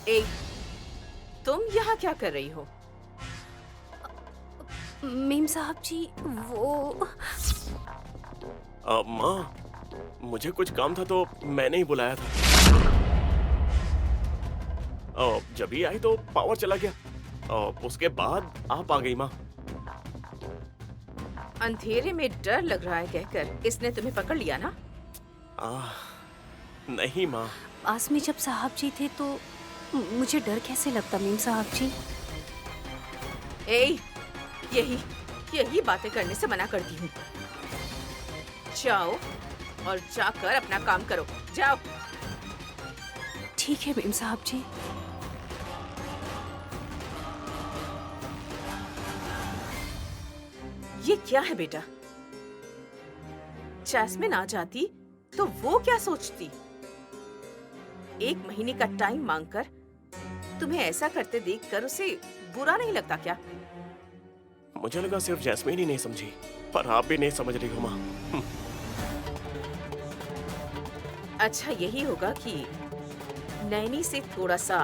ए, तुम यहाँ क्या कर रही हो? मीम साहब जी, वो माँ, मुझे कुछ काम था तो मैंने ही बुलाया था। जब ही आई तो पावर चला गया। उसके बाद आप आ गई माँ। अंधेरे में डर लग रहा है कहकर इसने तुम्हें पकड़ लिया ना? नहीं माँ। पास में जब साहब जी थे तो मुझे डर कैसे लगता मीम साहब जी? ए, यही बातें करने से मना करती हूँ। जाओ और जाकर अपना काम करो, जाओ। ठीक है मीम साहब जी। ये क्या है बेटा? जैस्मिन आ जाती तो वो क्या सोचती? 1 महीने का टाइम मांगकर तुम्हें ऐसा करते देखकर उसे बुरा नहीं लगता क्या? मुझे लगा सिर्फ जैस्मीन ही नहीं समझी, पर आप भी नहीं समझ रही हो माँ। अच्छा यही होगा कि नैनी से थोड़ा सा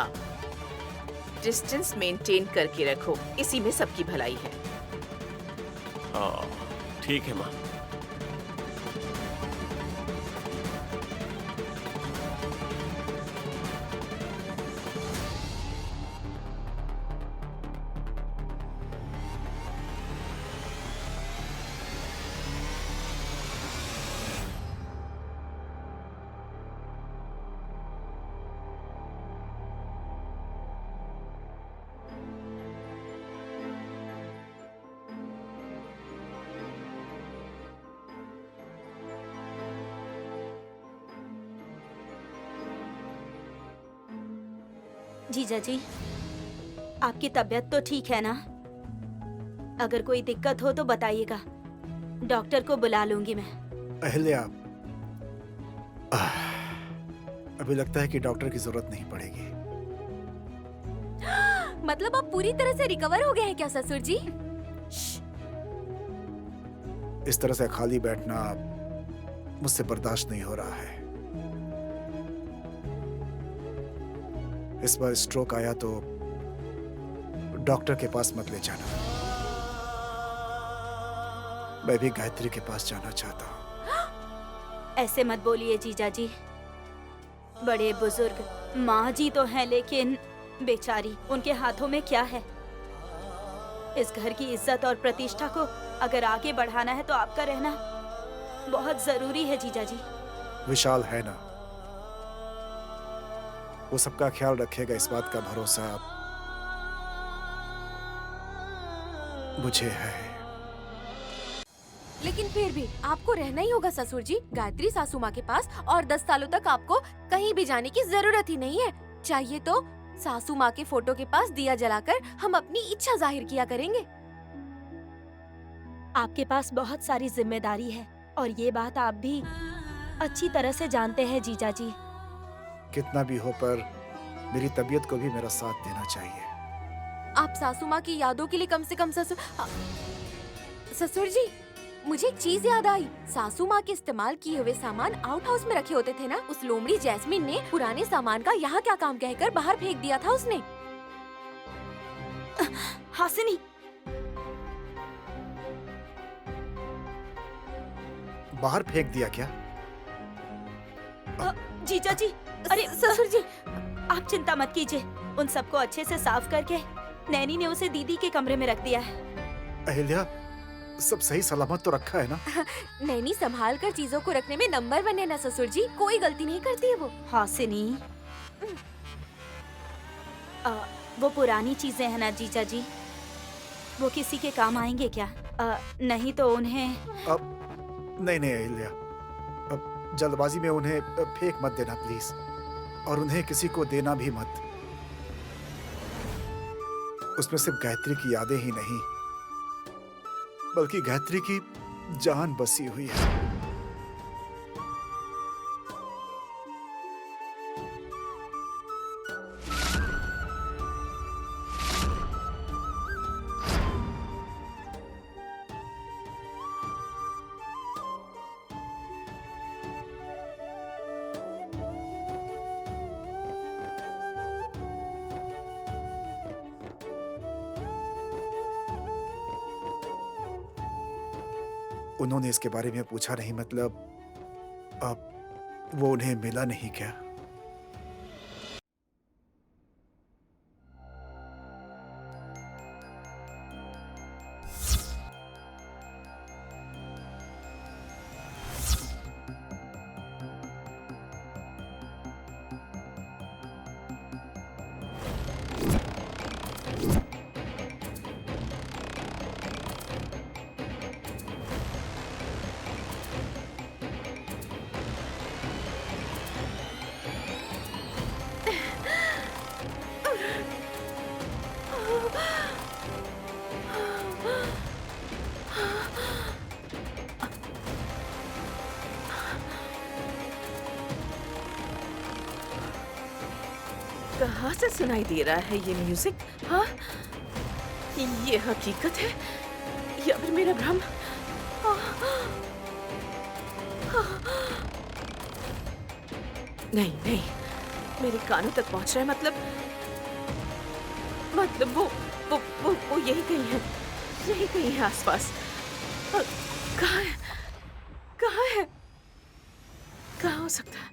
डिस्टेंस मेंटेन करके रखो, इसी में सबकी भलाई है। ठीक है माँ। जीजा जी, आपकी तबीयत तो ठीक है ना? अगर कोई दिक्कत हो तो बताइएगा, डॉक्टर को बुला लूंगी मैं। अहिल्या, अभी लगता है कि डॉक्टर की जरूरत नहीं पड़ेगी। मतलब आप पूरी तरह से रिकवर हो गए हैं क्या ससुर जी? इस तरह से खाली बैठना मुझसे बर्दाश्त नहीं हो रहा है। इस बार स्ट्रोक आया तो डॉक्टर के पास मत ले जाना। मैं भी गायत्री के पास जाना चाहता हूँ। ऐसे मत बोलिए जीजा जी। बड़े बुजुर्ग माँ जी तो हैं, लेकिन बेचारी, उनके हाथों में क्या है? इस घर की इज्जत और प्रतिष्ठा को अगर आगे बढ़ाना है तो आपका रहना बहुत जरूरी है जीजा जी। विशाल है ना, वो सबका ख्याल रखेगा, इस बात का भरोसा मुझे है। लेकिन फिर भी आपको रहना ही होगा ससुर जी, गायत्री सासू माँ के पास, और 10 सालों तक आपको कहीं भी जाने की जरूरत ही नहीं है। चाहिए तो सासू माँ के फोटो के पास दिया जलाकर हम अपनी इच्छा जाहिर किया करेंगे। आपके पास बहुत सारी जिम्मेदारी है और ये बात आप भी अच्छी तरह से जानते हैं जीजा जी। कितना भी हो, पर मेरी तबीयत को भी मेरा साथ देना चाहिए। आप सासू माँ की यादों के लिए कम से कम ससुर जी, मुझे एक चीज याद आई। सासू माँ के इस्तेमाल किए हुए सामान आउट हाउस में रखे होते थे ना, उस लोमड़ी जैस्मिन ने पुराने सामान का यहाँ क्या काम कहकर बाहर फेंक दिया था उसने। हासिनी, बाहर फेंक दिया क्या? जीजा जी, अरे ससुर जी, आप चिंता मत कीजिए। उन सबको अच्छे से साफ करके नैनी ने उसे दीदी के कमरे में रख दिया है। अहिल्या, सब सही सलामत तो रखा है ना? नैनी संभाल कर चीजों को रखने में नंबर 1 है ना ससुर जी, कोई गलती नहीं करती है वो। हासिनी, वो पुरानी चीजें हैं ना जीजा जी, वो किसी के काम आएंगे क्या? नहीं तो उन्हें नहीं अहिल्या, अब जल्दबाजी में उन्हें फेंक मत देना प्लीज, और उन्हें किसी को देना भी मत। उसमें सिर्फ गायत्री की यादें ही नहीं, बल्कि गायत्री की जान बसी हुई है। उन्होंने इसके बारे में पूछा नहीं, मतलब अब वो उन्हें मिला नहीं क्या? कहाँ से सुनाई दे रहा है ये म्यूजिक? हाँ, ये हकीकत है या फिर मेरा भ्रम? नहीं नहीं, मेरे कानों तक पहुंच रहा है, मतलब वो यही कहीं है, यही कहीं है आसपास। कहाँ है? कहाँ है? कहाँ हो सकता है?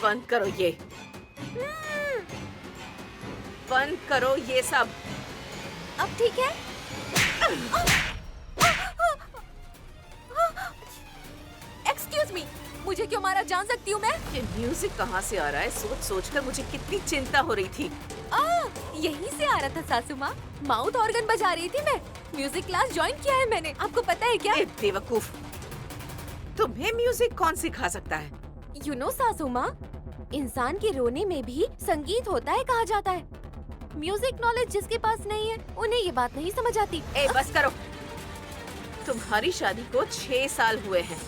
बंद करो ये, बंद करो ये सब। अब ठीक है? एक्सक्यूज मी, मुझे क्यों मारा जान सकती हूँ मैं? ये म्यूजिक कहाँ से आ रहा है? सोच सोच कर मुझे कितनी चिंता हो रही थी। यहीं से आ रहा था सासू माँ। माउथ ऑर्गन बजा रही थी मैं। म्यूजिक क्लास ज्वाइन किया है मैंने, आपको पता है क्या? ए बेवकूफ, तुम्हें म्यूजिक कौन सिखा सकता है? यू नो सासू माँ, इंसान के रोने में भी संगीत होता है कहा जाता है। म्यूजिक नॉलेज जिसके पास नहीं है उन्हें ये बात नहीं समझ आती। ए बस करो, तुम्हारी शादी को 6 साल हुए हैं,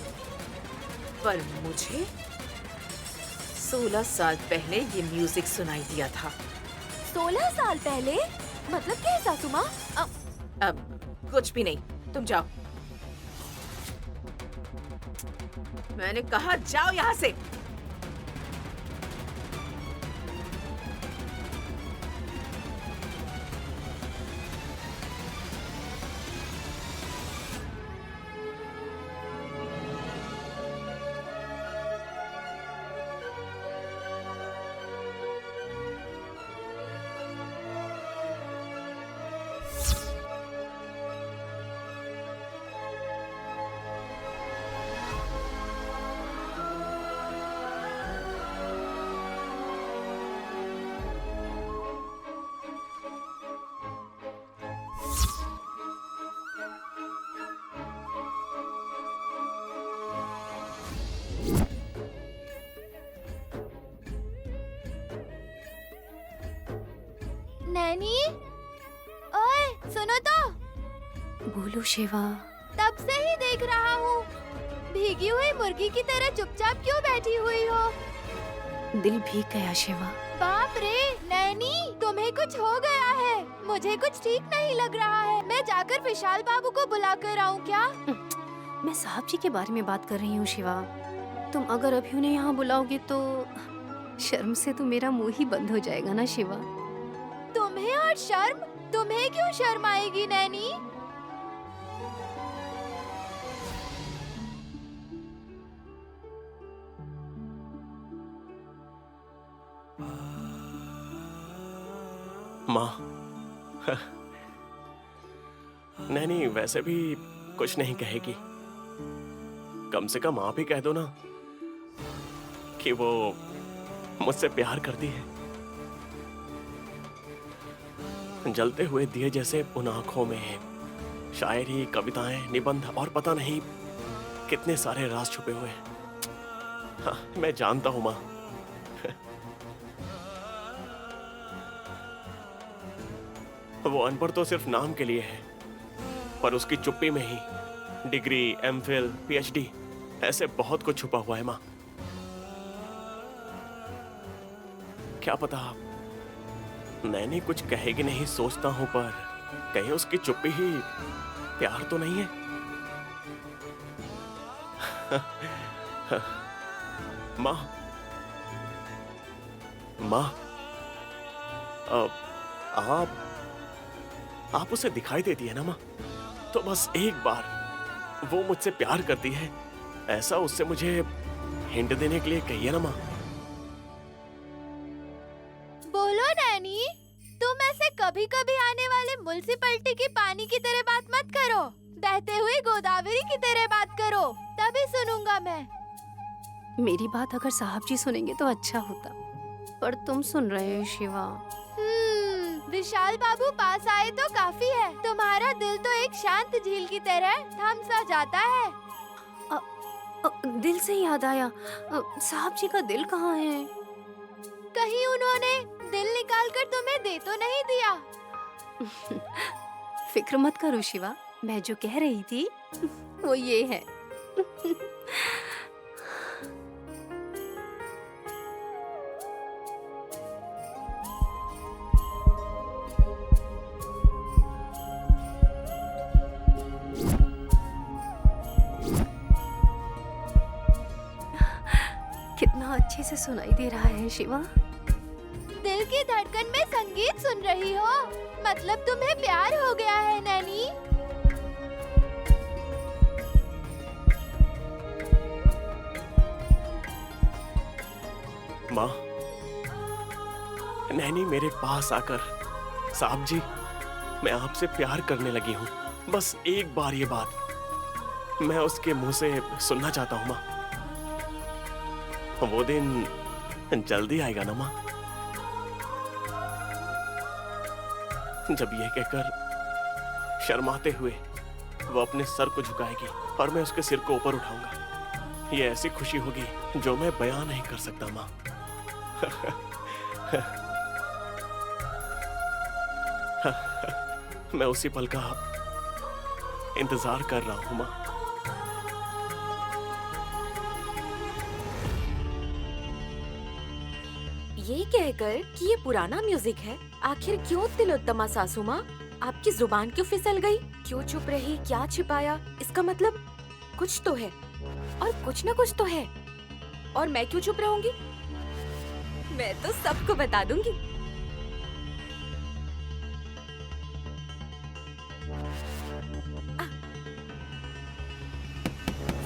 पर मुझे 16 साल पहले ये म्यूजिक सुनाई दिया था। 16 साल पहले? मतलब क्या है सासू माँ? अब कुछ भी नहीं, तुम जाओ। मैंने कहा जाओ यहाँ से। नैनी, ओए सुनो तो। बोलो शिवा। तब से ही देख रहा हूँ, भीगी हुई मुर्गी की तरह चुपचाप क्यों बैठी हुई हो? दिल भीग गया शिवा। बाप रे नैनी, तुम्हें कुछ हो गया है। मुझे कुछ ठीक नहीं लग रहा है। मैं जाकर विशाल बाबू को बुला कर आऊँ क्या? मैं साहब जी के बारे में बात कर रही हूँ शिवा। तुम अगर अभी उन्हें यहाँ बुलाओगे तो शर्म से तो मेरा मुंह ही बंद हो जाएगा ना शिवा। तुम्हें और शर्म? तुम्हें क्यों शर्म आएगी नैनी? माँ, नैनी वैसे भी कुछ नहीं कहेगी। कम से कम आप ही कह दो ना कि वो मुझसे प्यार करती है। जलते हुए दिए जैसे उन आंखों में शायरी, कविताएं, निबंध और पता नहीं कितने सारे राज छुपे हुए हैं। हाँ, मैं जानता हूं माँ। वो अनपढ़ तो सिर्फ नाम के लिए है, पर उसकी चुप्पी में ही डिग्री, एमफिल, पीएचडी ऐसे बहुत कुछ छुपा हुआ है माँ। क्या पता नैनी कुछ कहेगी नहीं सोचता हूँ, पर कहीं उसकी चुप्पी ही प्यार तो नहीं है। माँ, माँ, आप उसे दिखाई देती है ना माँ? तो बस एक बार वो मुझसे प्यार करती है, ऐसा उससे मुझे हिंट देने के लिए कहिए ना माँ। बोलो नैनी, तुम ऐसे कभी कभी आने वाले म्युनिसिपैलिटी की पानी की तरह बात मत करो। बहते हुए गोदावरी की तरह बात करो, तभी सुनूंगा मैं। मेरी बात अगर साहब जी सुनेंगे तो अच्छा होता, पर तुम सुन रहे हो शिवा। विशाल बाबू पास आए तो काफी है। तुम्हारा दिल तो एक शांत झील की तरह थम सा जाता है। दिल से याद आया, साहब जी का दिल कहाँ है? कहीं उन्होंने दिल निकाल कर तुम्हें दे तो नहीं दिया? फिक्र मत करो शिवा, मैं जो कह रही थी वो ये है। कितना अच्छे से सुनाई दे रहा है शिवा। दिल की धड़कन में संगीत सुन रही हो, मतलब तुम्हें प्यार हो गया है नैनी। माँ, नैनी मेरे पास आकर, साहब जी मैं आपसे प्यार करने लगी हूँ, बस एक बार ये बात मैं उसके मुंह से सुनना चाहता हूँ माँ। वो दिन जल्दी आएगा ना माँ, जब ये कहकर शर्माते हुए वो अपने सर को झुकाएगी और मैं उसके सिर को ऊपर उठाऊंगा। ये ऐसी खुशी होगी जो मैं बयां नहीं कर सकता माँ। मैं उसी पल का इंतजार कर रहा हूँ माँ। ये कहकर कि ये पुराना म्यूजिक है, आखिर क्यों तिलोत्तमा सासू माँ? आपकी जुबान क्यों फिसल गई? क्यों चुप रही? क्या छिपाया? इसका मतलब कुछ तो है, और कुछ ना कुछ तो है। और मैं क्यों चुप रहूंगी? मैं तो सबको बता दूंगी।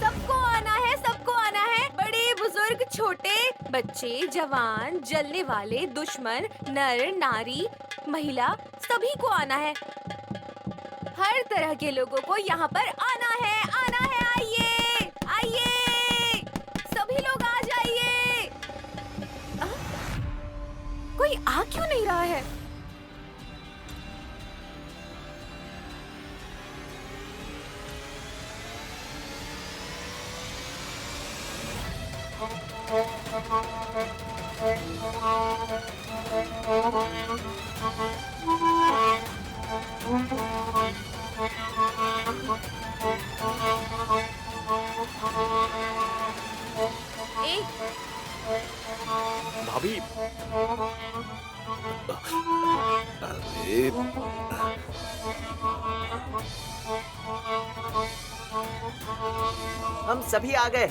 सबको आना है, सबको आना है। बड़े बुजुर्ग, छोटे बच्चे, जवान, जलने वाले, दुश्मन, नर नारी, महिला, सभी को आना है। हर तरह के लोगों को यहाँ पर आना है, आना है। आइए, आइए, सभी लोग आ जाइए। कोई आ क्यों नहीं रहा है? भाभी, हम सभी आ गए।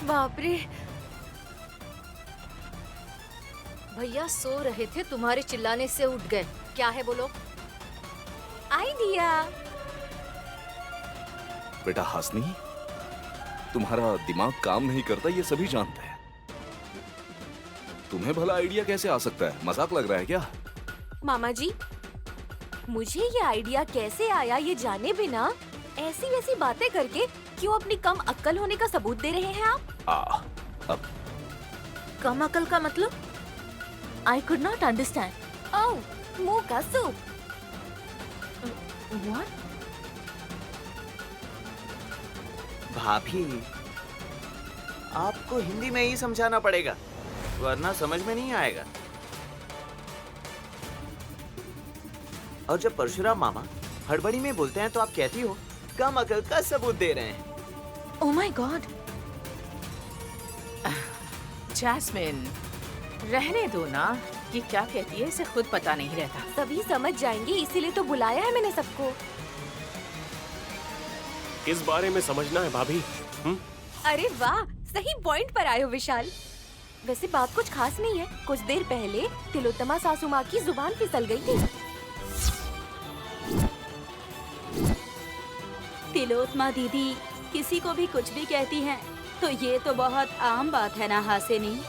बाप रे, भैया सो रहे थे, तुम्हारे चिल्लाने से उठ गए। क्या है बोलो? आइडिया। बेटा हासनी, तुम्हारा दिमाग काम नहीं करता, ये सभी जानते हैं। तुम्हें भला आइडिया कैसे आ सकता है? मजाक लग रहा है क्या? मामा जी, मुझे ये आइडिया कैसे आया ये जाने बिना ऐसी वैसी बातें करके क्यों अपनी कम अक्ल होने का सबूत दे रहे हैं आप? अब कम अक्ल का मतलब? I could not understand. Oh, मुंह का सूप। What? भाभी, आपको हिंदी में ही समझाना पड़ेगा, वरना समझ में नहीं आएगा। और जब परशुराम मामा हड़बड़ी में बोलते हैं तो आप कहती हो कम अकल का सबूत दे रहे हैं। Oh my God. जैस्मिन, रहने दो ना, ये क्या कहती है इसे खुद पता नहीं रहता। सभी समझ जाएंगे, इसीलिए तो बुलाया है मैंने सबको। किस बारे में समझना है भाभी? अरे वाह, सही पॉइंट पर आए हो विशाल। वैसे बात कुछ खास नहीं है। कुछ देर पहले तिलोत्तमा सासू माँ की जुबान फिसल गई थी। तिलोत्तमा दीदी किसी को भी कुछ भी कहती हैं, तो ये तो बहुत आम बात है ना हासिनी।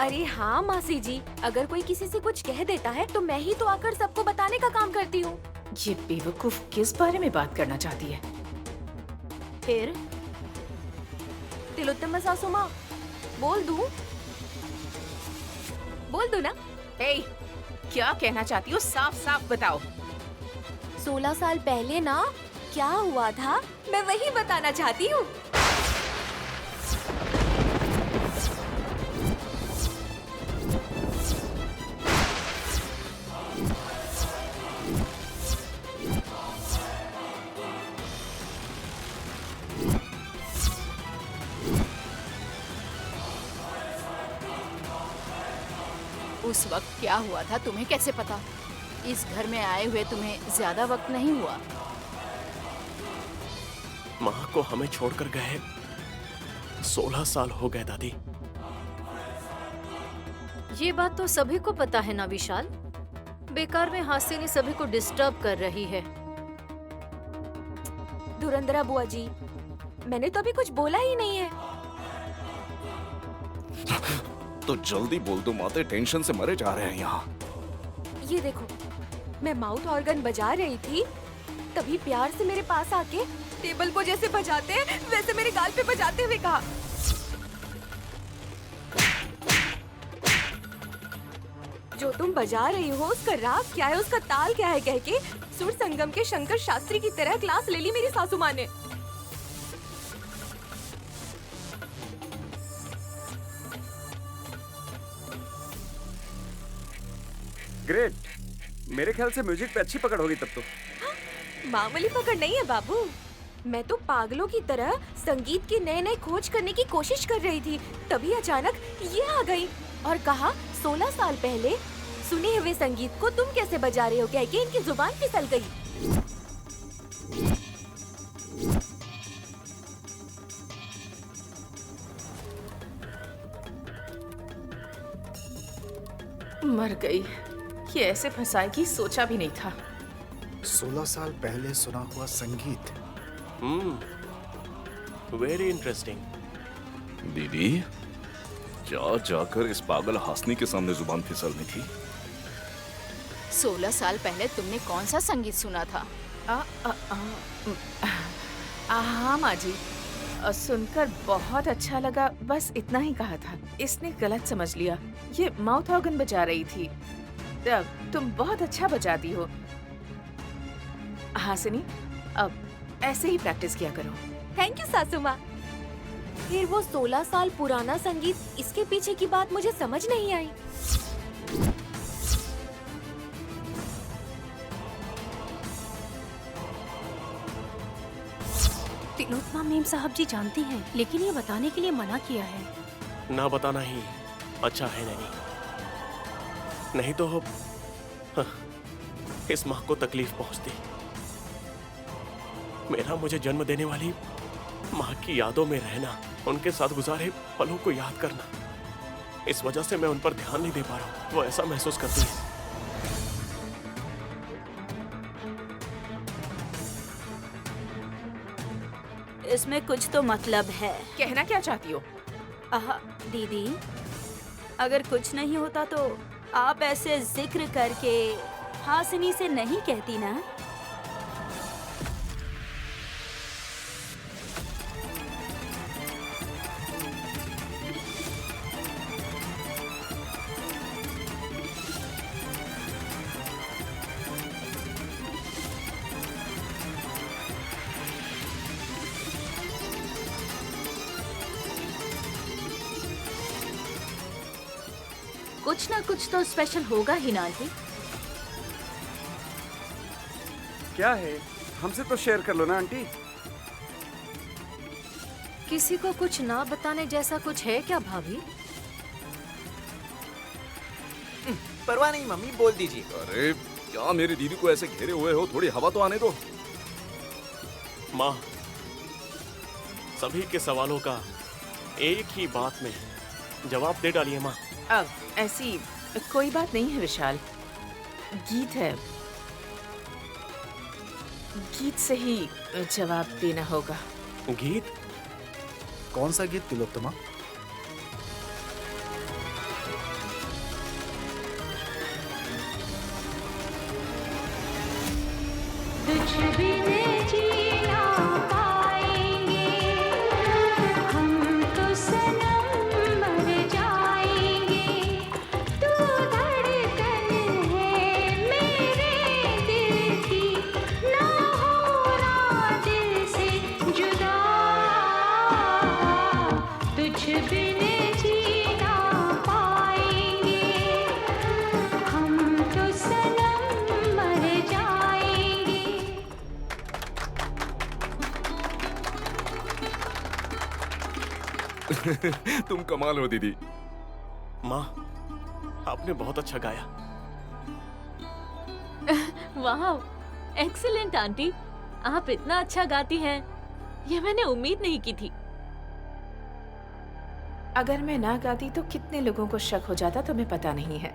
अरे हाँ मासी जी, अगर कोई किसी से कुछ कह देता है तो मैं ही तो आकर सबको बताने का काम करती हूँ। ये बेवकूफ किस बारे में बात करना चाहती है? फिर तिलोत्तमा सासू माँ, बोल दूँ ना? ए, क्या कहना चाहती हो? साफ साफ बताओ। 16 साल पहले ना क्या हुआ था, मैं वही बताना चाहती हूँ। उस वक्त क्या हुआ था तुम्हें कैसे पता? इस घर में आए हुए तुम्हें ज्यादा वक्त नहीं हुआ। माँ को हमें छोड़कर गए 16 साल हो गए दादी। ये बात तो सभी को पता है ना विशाल। बेकार में हासिनी सभी को डिस्टर्ब कर रही है। धुरंधरा बुआ जी, मैंने तो अभी कुछ बोला ही नहीं है। तो जल्दी बोल दो माते, टेंशन से मरे जा रहे हैं यहाँ। ये देखो, मैं माउथ ऑर्गन बजा रही थी, तभी प्यार से मेरे पास आके टेबल को जैसे बजाते हैं वैसे मेरे गाल पे बजाते हुए कहा, जो तुम बजा रही हो उसका राग क्या है, उसका ताल क्या है, कह के सुर संगम के शंकर शास्त्री की तरह क्लास ले ली मेरी सासू माँ ने। ग्रेट, मेरे ख्याल से म्यूजिक पे अच्छी पकड़ होगी तब तो। मामूली पकड़ नहीं है बाबू, मैं तो पागलों की तरह संगीत की नए नए खोज करने की कोशिश कर रही थी, तभी अचानक ये आ गई और कहा 16 साल पहले सुने हुए संगीत को तुम कैसे बजा रहे हो, कह के इनकी जुबान फिसल गई। मर गई। ये ऐसे फंसाएगी सोचा भी नहीं था। 16 साल पहले सुना हुआ संगीत। Very interesting. दीदी, जा जाकर इस पागल हासनी के सामने जुबान फिसलनी थी। 16 साल पहले तुमने कौन सा संगीत सुना था? हाँ माँ जी, सुनकर बहुत अच्छा लगा, बस इतना ही कहा था। इसने गलत समझ लिया, ये माउथ ऑर्गन बजा रही थी। तुम बहुत अच्छा बजाती हो हासिनी, अब ऐसे ही प्रैक्टिस किया करो। थैंक यू सासू माँ। फिर वो 16 साल पुराना संगीत, इसके पीछे की बात मुझे समझ नहीं आई। तिलोत्तमा मेम साहब जी जानती हैं, लेकिन ये बताने के लिए मना किया है। ना बताना ही अच्छा है। नहीं तो इस माँ को तकलीफ पहुंचती। मेरा मुझे जन्म देने वाली माँ की यादों में रहना, उनके साथ गुजारे पलों को याद करना, इस वजह से मैं उन पर ध्यान नहीं दे पा रहा हूँ। वो ऐसा महसूस करती है। इसमें कुछ तो मतलब है। कहना क्या चाहती हो? दीदी, अगर कुछ नहीं होता तो आप ऐसे जिक्र करके हासिनी से नहीं कहती ना। कुछ ना कुछ तो स्पेशल होगा ही ना आंटी। क्या है, हमसे तो शेयर कर लो ना आंटी। किसी को कुछ ना बताने जैसा कुछ है क्या भाभी? परवाह नहीं मम्मी, बोल दीजिए। अरे क्या मेरी दीदी को ऐसे घेरे हुए हो, थोड़ी हवा तो आने दो। माँ, सभी के सवालों का एक ही बात में जवाब दे डालिए माँ। अब ऐसी कोई बात नहीं है विशाल, गीत है, गीत से ही जवाब देना होगा। गीत? कौन सा गीत तिलोत्तमा? तुम कमाल हो दीदी। माँ, आपने बहुत अच्छा गाया। वाह, एक्सीलेंट आंटी, आप इतना अच्छा गाती हैं, ये मैंने उम्मीद नहीं की थी। अगर मैं ना गाती तो कितने लोगों को शक हो जाता तुम्हें पता नहीं है।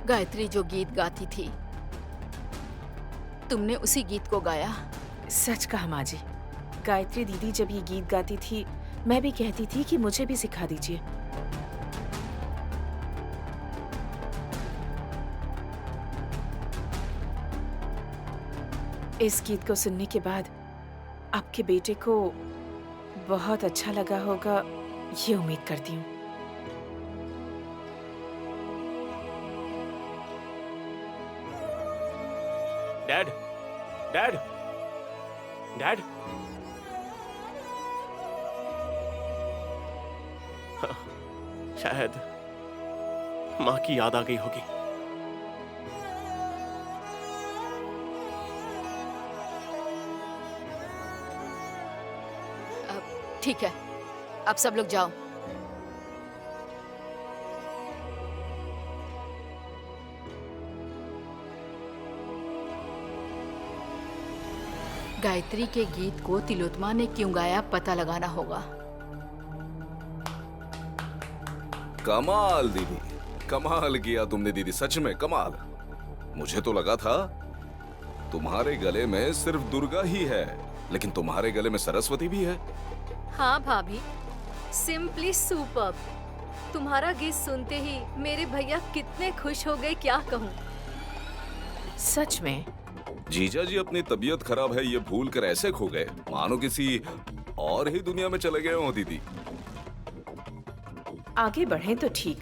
गायत्री जो गीत गाती थी, तुमने उसी गीत को गाया। सच कहा माँ जी, गायत्री दीदी जब ये गीत गाती थी मैं भी कहती थी कि मुझे भी सिखा दीजिए। इस गीत को सुनने के बाद आपके बेटे को बहुत अच्छा लगा होगा, ये उम्मीद करती हूँ। Dad, dad, dad. शायद माँ की याद आ गई होगी। ठीक है, अब सब लोग जाओ। गायत्री के गीत को तिलोत्तमा ने क्यों गाया पता लगाना होगा। कमाल दीदी, कमाल किया तुमने दीदी, सच में कमाल। मुझे तो लगा था तुम्हारे गले में सिर्फ दुर्गा ही है, लेकिन तुम्हारे गले में सरस्वती भी है। हाँ भाभी, सिंपली सुपर्ब। तुम्हारा गीत सुनते ही मेरे भैया कितने खुश हो गए, क्या कहूँ। सच में जीजा जी अपनी तबीयत खराब है ये भूल कर ऐसे खो गए, मानो किसी और ही दुनिया में चले गए हो दीदी। आगे बढ़े तो ठीक,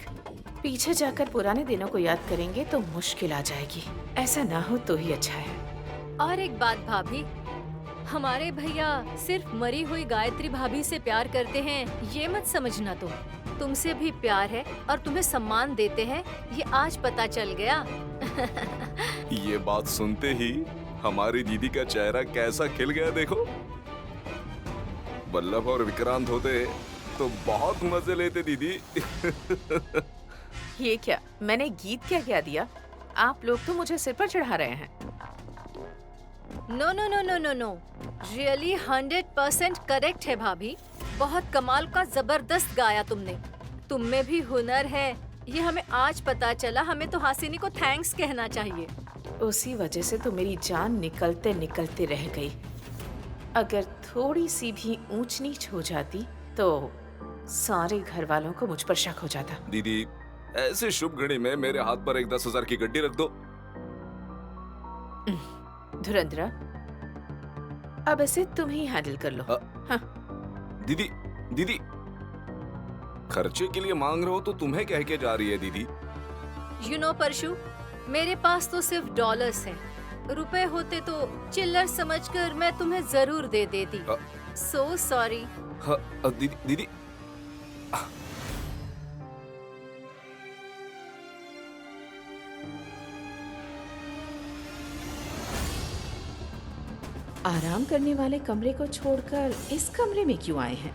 पीछे जाकर पुराने दिनों को याद करेंगे तो मुश्किल आ जाएगी। ऐसा ना हो तो ही अच्छा है। और एक बात भाभी, हमारे भैया सिर्फ मरी हुई गायत्री भाभी से प्यार करते हैं ये मत समझना। तुमसे भी प्यार है और तुम्हें सम्मान देते हैं, ये आज पता चल गया। ये बात सुनते ही हमारी दीदी का चेहरा कैसा खिल गया देखो। बल्लभ और विक्रांत होते तो बहुत मजे लेते दीदी। ये क्या, मैंने गीत क्या क्या दिया? आप लोग तो मुझे सिर पर चढ़ा रहे हैं। No no no no no no, really 100% correct है भाभी। बहुत कमाल का जबरदस्त गाया तुमने। तुम में भी हुनर है, ये हमें आज पता चला। हमें तो हासिनी को थैंक्स कहना चाहिए। उसी वजह से तो मेरी जान निकलते निकलते रह गई। अगर थोड़ी सी भी ऊंच नीच हो जाती तो सारे घर वालों को मुझ पर शक हो जाता। दीदी, ऐसे शुभ घड़ी में मेरे हाथ पर एक 10,000 की गड्डी रख दो। धुरंधरा, अब इसे तुम ही हैंडल कर लो। हाँ। दीदी, दीदी, खर्चे के लिए मांग रहे हो तो तुम्हें कह के जा रही है दीदी। यू नो परशु, मेरे पास तो सिर्फ डॉलर्स हैं। रुपए होते तो चिल्लर समझकर मैं तुम्हें जरूर दे देती। So sorry. दीदी, दीदी, आराम करने वाले कमरे को छोड़कर इस कमरे में क्यों आए हैं?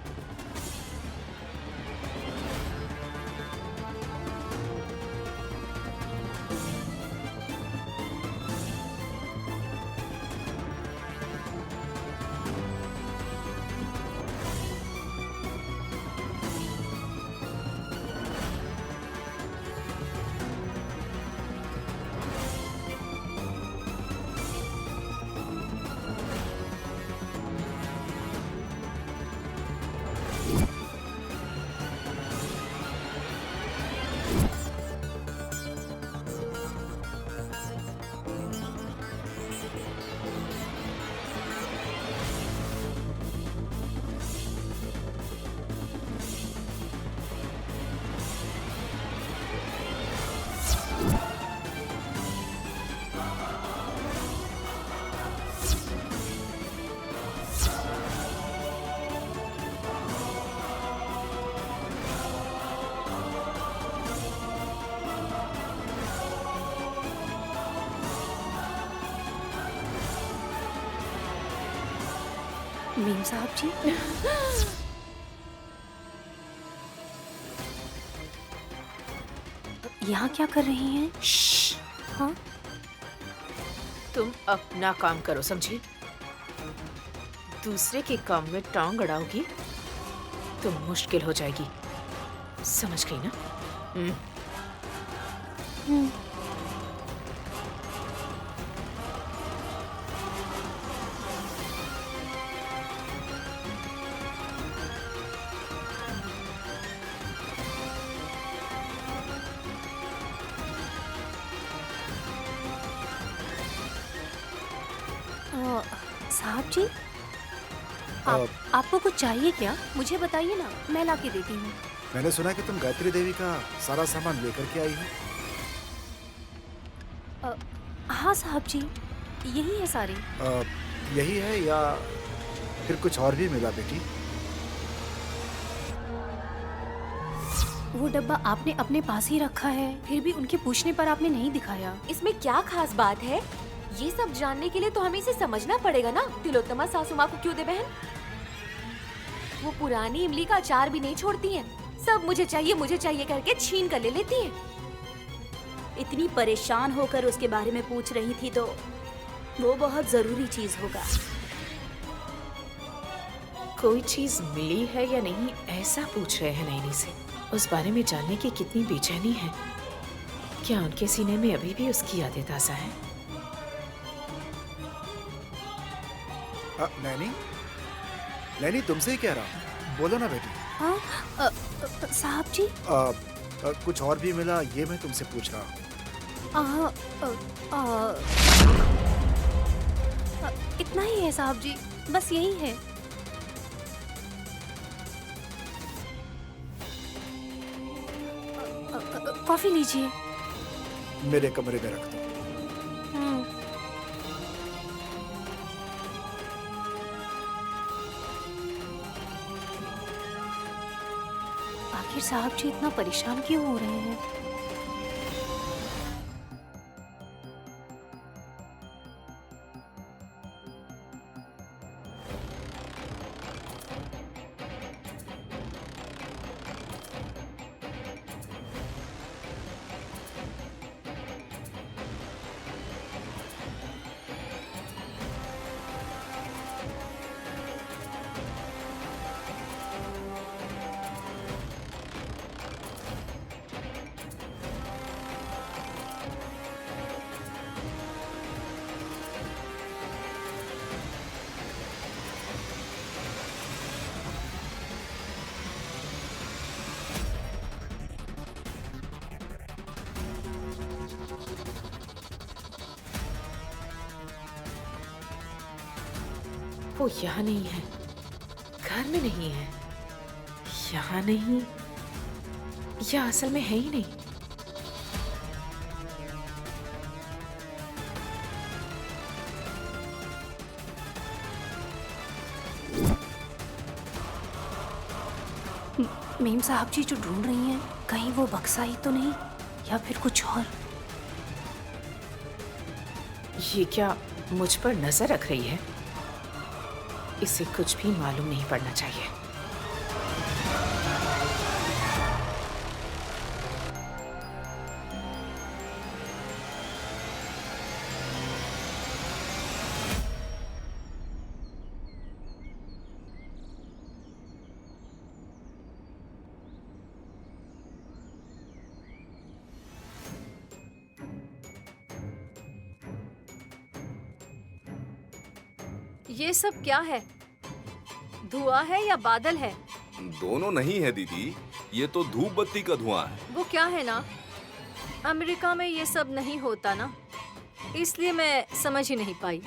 मीम साहब जी, यहाँ क्या कर रही हैं? हाँ? तुम अपना काम करो, समझी? दूसरे के काम में टांग अड़ाओगी तो मुश्किल हो जाएगी, समझ गई ना? साहब जी, आपको कुछ चाहिए क्या? मुझे बताइए ना, मैं ला के देती हूँ। मैंने सुना कि तुम गायत्री देवी का सारा सामान लेकर के आई हो। हाँ साहब जी, यही है सारे। यही है या फिर कुछ और भी मिला बेटी? वो डब्बा आपने अपने पास ही रखा है, फिर भी उनके पूछने पर आपने नहीं दिखाया। इसमें क्या खास बात है? ये सब जानने के लिए तो हमें इसे समझना पड़ेगा ना। तिलोत्तमा सासू माँ को क्यों दे बहन? वो पुरानी इमली का अचार भी नहीं छोड़ती हैं। सब मुझे चाहिए करके छीन कर ले लेती हैं। इतनी परेशान होकर उसके बारे में पूछ रही थी तो वो बहुत जरूरी चीज होगा। कोई चीज मिली है या नहीं ऐसा पूछ रहे हैं नैनी से। उस बारे में जानने की कितनी बेचैनी है। क्या उनके सीने में अभी भी उसकी यादें ताजा हैं? नैनी, नैनी तुमसे ही कह रहा हूँ, बोलो ना बेटी। हाँ साहब जी, कुछ और भी मिला ये मैं तुमसे पूछ रहा हूँ। इतना ही है साहब जी, बस यही है। कॉफी लीजिए। मेरे कमरे में रख दो। आखिर साहब जी इतना परेशान क्यों हो रहे हैं? वो यहाँ नहीं है, घर में नहीं है, यहाँ नहीं, या असल में है ही नहीं। मेम साहब जी जो ढूंढ रही हैं, कहीं वो बक्सा ही तो नहीं या फिर कुछ और? ये क्या मुझ पर नजर रख रही है? इसे कुछ भी मालूम नहीं पड़ना चाहिए। ये सब क्या है? धुआं है या बादल है? दोनों नहीं है दीदी, ये तो धूप बत्ती का धुआं है। वो क्या है ना, अमेरिका में ये सब नहीं होता ना, इसलिए मैं समझ ही नहीं पाई।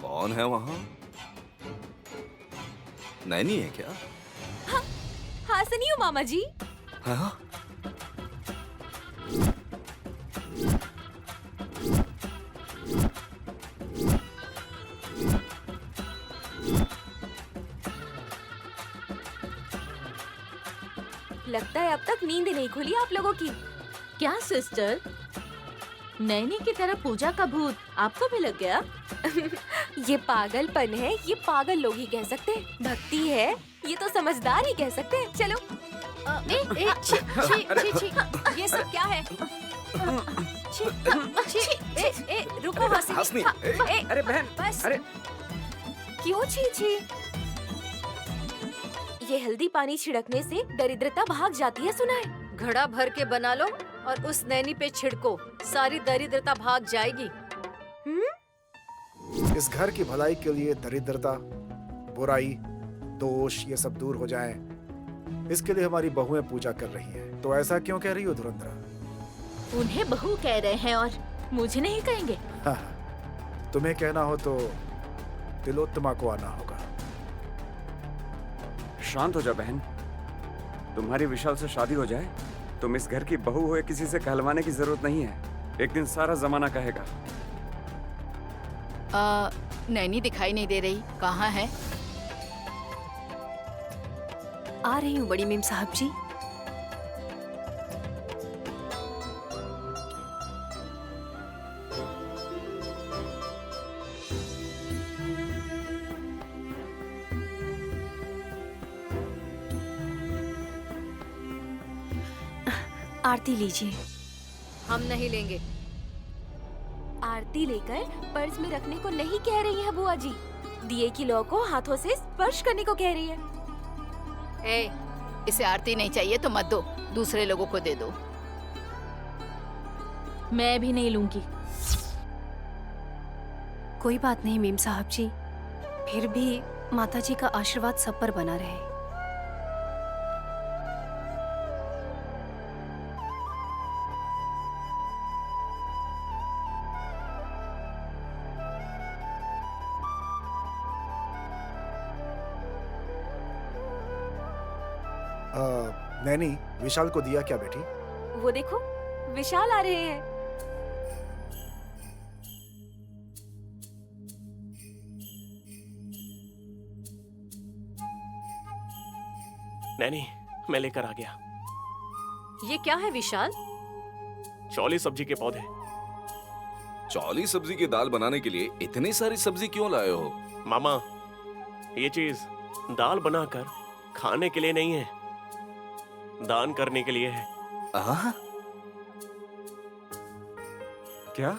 कौन है वहाँ? नैनी है क्या? हाँ सुनियो मामा जी। हाँ? लगता है अब तक नींद नहीं खुली आप लोगों की। क्या सिस्टर, नैनी की तरह पूजा का भूत आपको भी लग गया? ये पागलपन है, ये पागल लोग ही कह सकते हैं। भक्ति है, ये तो समझदार ही कह सकते हैं। चलो। छी, छी, छी, ये सब क्या है? छी, छी, रुको हासिनी, अरे बहन, बस। अरे क्यों छी छी? ये हल्दी पानी छिड़कने से दरिद्रता भाग जाती है, सुना है? घड़ा भर के बना लो और उस नैनी पे छिड़को, सारी दरिद्रता भाग जाएगी। इस घर की भलाई के लिए दरिद्रता, बुराई, दोष ये सब दूर हो जाएं, इसके लिए हमारी बहुएं पूजा कर रही हैं। तो ऐसा क्यों कह रही हो धुरंधरा? उन्हें बहू कह रहे हैं और मुझे नहीं कहेंगे? हाँ, तुम्हें कहना हो तो तिलोत्तमा को आना होगा। शांत हो जा बहन। तुम्हारी विशाल से शादी हो जाए, तुम इस घर की बहू हुए किसी से कहलवाने की जरूरत नहीं है। एक दिन सारा जमाना कहेगा। नैनी दिखाई नहीं दे रही, कहाँ है? आ रही हूँ बड़ी मेम साहब जी। आरती लीजिए। हम नहीं लेंगे। आरती लेकर पर्स में रखने को नहीं कह रही है बुआ जी, दिए की लौ को हाथों से स्पर्श करने को कह रही है। ए, इसे आरती नहीं चाहिए तो मत दो, दूसरे लोगों को दे दो। मैं भी नहीं लूंगी। कोई बात नहीं मेम साहब जी, फिर भी माता जी का आशीर्वाद सब पर बना रहे। नैनी, विशाल को दिया क्या बेटी? वो देखो, विशाल आ रहे हैं। नैनी, मैं लेकर आ गया। ये क्या है विशाल? चौली सब्जी के पौधे। चौली सब्जी की दाल बनाने के लिए इतनी सारी सब्जी क्यों लाए हो? मामा, ये चीज दाल बनाकर खाने के लिए नहीं है, दान करने के लिए है। क्या?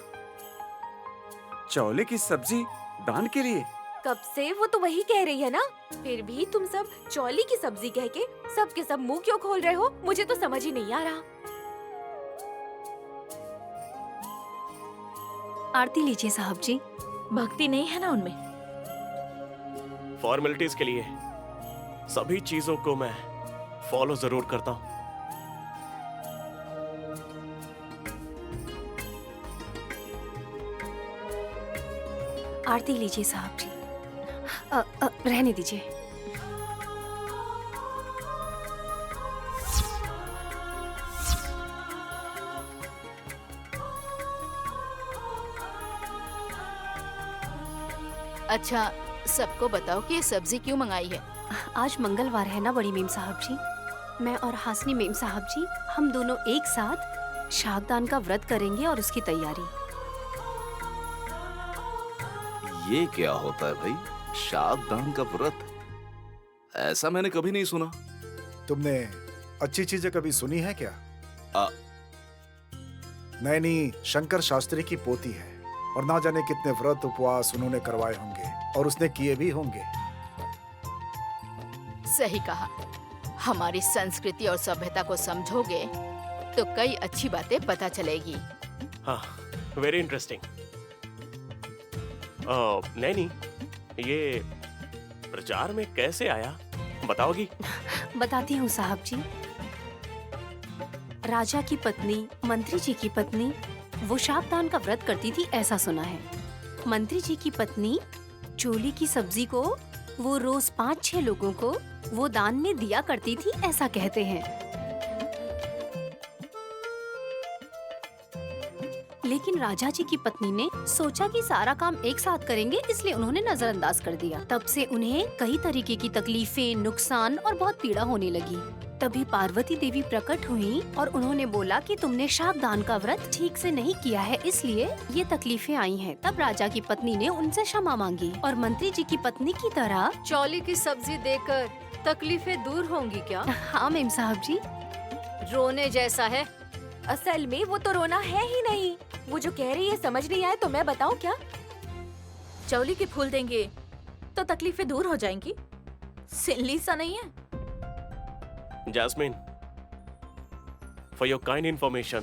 चौले की सब्जी दान के लिए? कब से वो तो वही कह रही है ना, फिर भी तुम सब चौली की सब्जी कह के सब के सब मुंह क्यों खोल रहे हो? मुझे तो समझ ही नहीं आ रहा। आरती लीजिए साहब जी। भक्ति नहीं है ना उनमें? फॉर्मेलिटीज के लिए सभी चीजों को मैं फॉलो जरूर करता हूँ। आरती लीजिए साहब जी। रहने दीजिए। अच्छा, सबको बताओ कि ये सब्जी क्यों मंगाई है? आज मंगलवार है ना बड़ी मेम साहब जी, मैं और हासनी मेम साहब जी हम दोनों एक साथ शागदान का व्रत करेंगे और उसकी तैयारी। ये क्या होता है भाई, शागदान का व्रत? ऐसा मैंने कभी नहीं सुना। तुमने अच्छी चीजें कभी सुनी है क्या? नैनी शंकर शास्त्री की पोती है और ना जाने कितने व्रत उपवास उन्होंने करवाए होंगे और उसने किए भी होंगे। सही कहा। हमारी संस्कृति और सभ्यता को समझोगे तो कई अच्छी बातें पता चलेगी। हाँ, वेरी इंटरेस्टिंग। नैनी, ये प्रचार में कैसे आया, बताओगी? बताती हूँ साहब जी। राजा की पत्नी, मंत्री जी की पत्नी, वो शागदान का व्रत करती थी, ऐसा सुना है। मंत्री जी की पत्नी चोली की सब्जी को वो रोज 5-6 लोगों को वो दान में दिया करती थी, ऐसा कहते हैं। लेकिन राजा जी की पत्नी ने सोचा कि सारा काम एक साथ करेंगे, इसलिए उन्होंने नजरअंदाज कर दिया। तब से उन्हें कई तरीके की तकलीफें, नुकसान और बहुत पीड़ा होने लगी। तभी पार्वती देवी प्रकट हुई और उन्होंने बोला कि तुमने शाकदान का व्रत ठीक से नहीं किया है, इसलिए ये तकलीफें आई हैं। तब राजा की पत्नी ने उनसे क्षमा मांगी और मंत्री जी की पत्नी की तरह। चौली की सब्जी देकर तकलीफें दूर होंगी क्या? हाँ मेम साहब जी। रोने जैसा है। असल में वो तो रोना है ही नहीं। वो जो कह रही है समझ नहीं आए तो मैं बताऊं क्या? चौली के फूल देंगे तो तकलीफें दूर हो जाएंगी। सिल्ली सा नहीं है। Jasmine, for your kind information,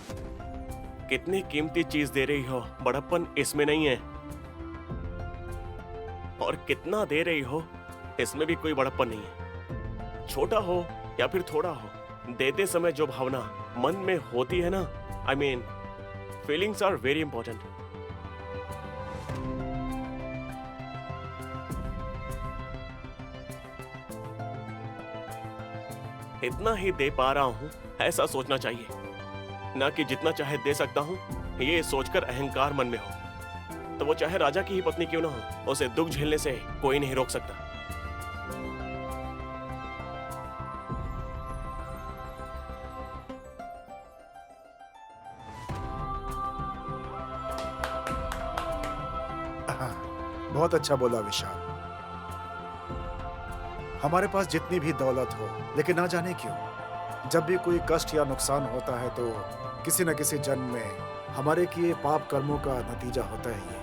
कितनी कीमती चीज दे रही हो, बड़प्पन इसमें नहीं है। और कितना दे रही हो, इसमें भी कोई बड़प्पन नहीं है। छोटा हो या फिर थोड़ा हो, देते समय जो भावना मन में होती है ना, I mean feelings are very important. इतना ही दे पा रहा हूं ऐसा सोचना चाहिए, ना कि जितना चाहे दे सकता हूं ये सोचकर अहंकार मन में हो। तो वो चाहे राजा की ही पत्नी क्यों ना हो, उसे दुख झेलने से कोई नहीं रोक सकता। हाँ, बहुत अच्छा बोला विशाल। हमारे पास जितनी भी दौलत हो, लेकिन ना जाने क्यों जब भी कोई कष्ट या नुकसान होता है तो किसी न किसी जन्म में हमारे किए पाप कर्मों का नतीजा होता है ये।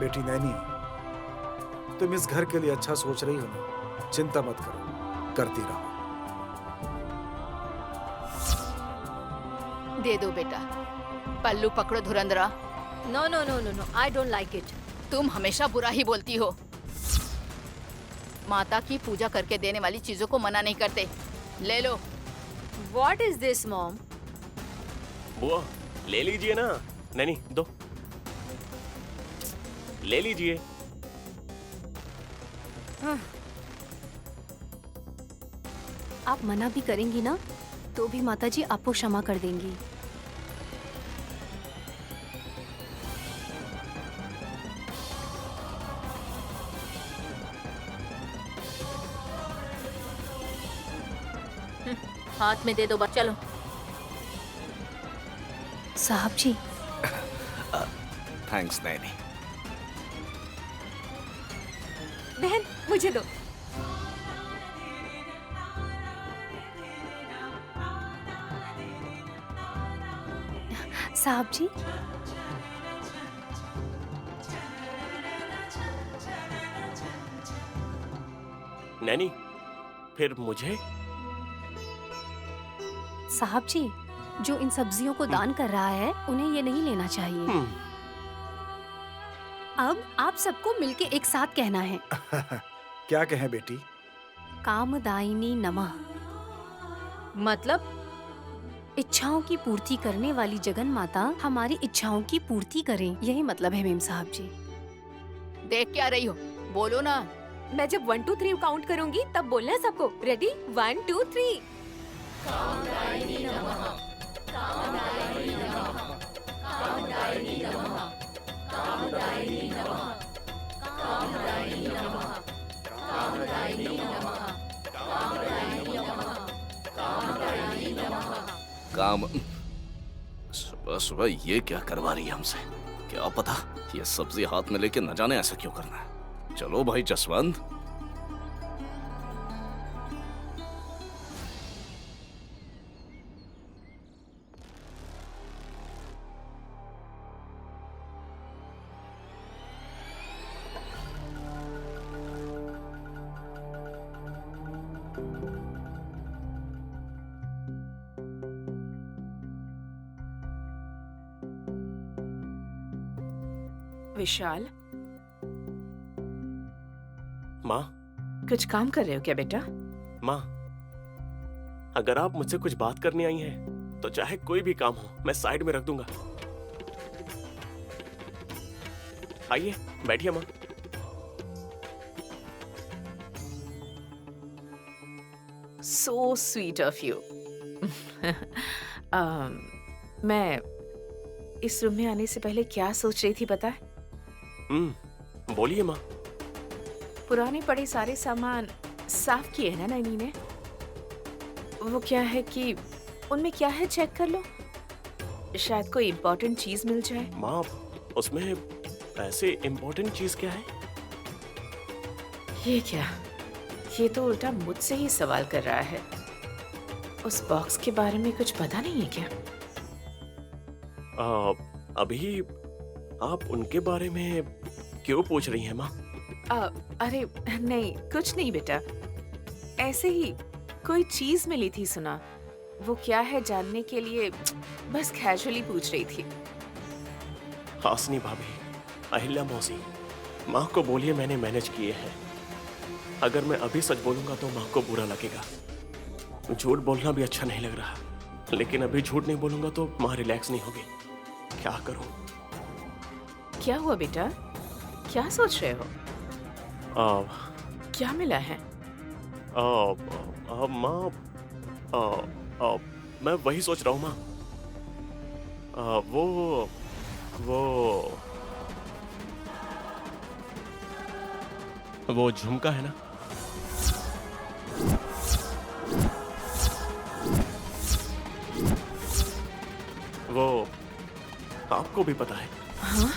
बेटी नैनी, तुम इस घर के लिए अच्छा सोच रही हो ना, चिंता मत करो, करती रहो। दे दो बेटा। पल्लू पकड़ो धुरंधरा। No no no no no, I don't like it. तुम हमेशा बुरा ही बोलती हो। माता की पूजा करके देने वाली चीजों को मना नहीं करते। ले लो। What is this, mom? बुआ, ले लीजिए ना। नहीं दो, ले लीजिए। आप मना भी करेंगी ना तो भी माताजी आपको क्षमा कर देंगी। हाथ में दे दो बस, चलो। साहब जी। थैंक्स नैनी। बहन मुझे दो। साहब जी। नैनी, फिर मुझे? साहब जी, जो इन सब्जियों को दान कर रहा है उन्हें ये नहीं लेना चाहिए। अब आप सबको मिलके एक साथ कहना है। क्या कहें बेटी? कामदायिनी नमः। मतलब इच्छाओं की पूर्ति करने वाली जगन माता हमारी इच्छाओं की पूर्ति करें, यही मतलब है मेम साहब जी। देख क्या रही हो, बोलो ना। मैं जब 1 2 3 काउंट करूंगी तब बोलना है सबको। रेडी? 1 2 3। कामदायिनी नमः, कामदायिनी नमः, कामदायिनी नमः, कामदायिनी नमः, कामदायिनी नमः, कामदायिनी नमः, कामदायिनी नमः, कामदायिनी नमः। काम सुबह सुबह ये क्या करवा रही है हमसे? क्या पता ये सब्जी हाथ में लेके न जाने ऐसा क्यों करना है। चलो भाई जसवंत। विशाल, माँ, कुछ काम कर रहे हो क्या बेटा? माँ, अगर आप मुझसे कुछ बात करने आई हैं, तो चाहे कोई भी काम हो, मैं साइड में रख दूंगा। आइए, बैठिए माँ। So sweet of you. मैं इस रूम में आने से पहले क्या सोच रही थी पता है? बोलिए माँ। पुराने पड़े सारे सामान साफ किए हैं ना नैनी ने? वो क्या है कि उनमें क्या है चेक कर लो, शायद कोई इम्पोर्टेंट चीज मिल जाए। माँ, उसमें ऐसे इम्पोर्टेंट चीज क्या है? ये क्या, ये तो उल्टा मुझसे ही सवाल कर रहा है। उस बॉक्स के बारे में कुछ पता नहीं है क्या? अभी आप उनके बारे में क्यों पूछ रही हैं माँ? अरे नहीं, कुछ नहीं बेटा, ऐसे ही कोई चीज मिली थी सुना, वो क्या है जानने के लिए बस कैजुअली पूछ रही थी। हासनी भाभी, अहिल्या मौसी, माँ को बोलिए मैंने मैनेज किए हैं। अगर मैं अभी सच बोलूंगा तो माँ को बुरा लगेगा। झूठ बोलना भी अच्छा नहीं लग रहा, लेकिन अभी झूठ नहीं बोलूंगा तो माँ रिलैक्स नहीं होगी। क्या करूं? क्या हुआ बेटा, क्या सोच रहे हो? क्या मिला है? माँ, मैं वही सोच रहा हूँ माँ। वो झुमका है ना, वो आपको भी पता है? हाँ?